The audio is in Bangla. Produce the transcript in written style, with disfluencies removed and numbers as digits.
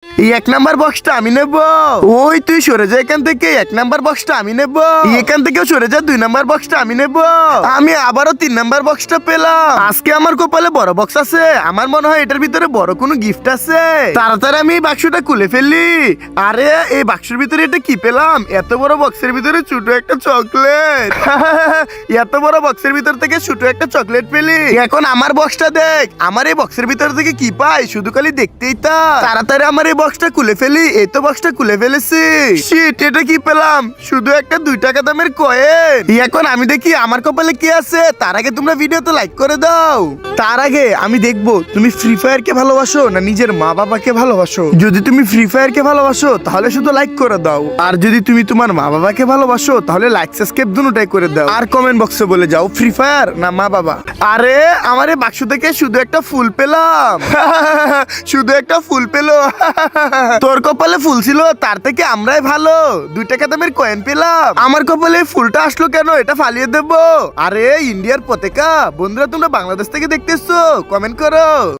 এই 1 নাম্বার বক্সটা আমি নেব। ওই তুই সরে যা এখান থেকে, 1 নাম্বার বক্সটা আমি নেব। এখান থেকেও সরে যা, 2 নাম্বার বক্সটা আমি নেব। আমি আবারও 3 নাম্বার বক্সটা পেলাম। আজকে আমার কপালে বড় বক্স আছে, আমার মনে হয় এটার ভিতরে বড় কোনো গিফট আছে। তাড়াতাড়ি আমি এই বাক্সটা খুলে ফেললি। আরে এই বাক্সের ভিতরে এটা কি পেলাম? এত বড় বক্সের ভিতরে ছোট একটা চকলেট। এত বড় বক্সের ভিতর থেকে ছোট একটা চকলেট পেলি। এখন আমার বক্সটা দেখ, আমার এই বক্সের ভিতর থেকে কি পাই শুধু খালি দেখতেই তা। তাড়াতাড়ি আমার এই বক্সটা খুলে ফেলি। এই তো বক্সটা খুলে ফেলেছি। শিট, এটা কি পেলাম? শুধু একটা 2 টাকা দামের কয়েন। এখন আমি দেখি আমার কপালে কি আছে। তার আগে তোমরা ভিডিওতে লাইক করে দাও। তার আগে আমি দেখবো তুমি ফ্রি ফায়ার কে ভালোবাসো না নিজের মা বাবাকে ভালোবাসো। যদি তুমি ফ্রি ফায়ার কে ভালোবাসো তাহলে শুধু লাইক করে দাও, আর যদি তুমি তোমার মা বাবাকে ভালোবাসো তাহলে লাইক সাবস্ক্রাইব দুটোটাই করে দাও। আর কমেন্ট বক্সে বলে যাও ফ্রি ফায়ার না মা বাবা। আরে আমার এই বাক্স থেকে শুধু একটা ফুল পেলাম। শুধু একটা ফুল পেলো। তোর কপালে ফুল ছিল, তার থেকে আমরাই ভালো। 2 টাকা দামের কয়েন পেলাম। আমার কপালে ফুলটা আসলো কেন? এটা ফালিয়ে দেবো। আরে ইন্ডিয়ার পতাকা। বন্ধুরা তোমরা বাংলাদেশ থেকে দেখতেছো? কমেন্ট করো।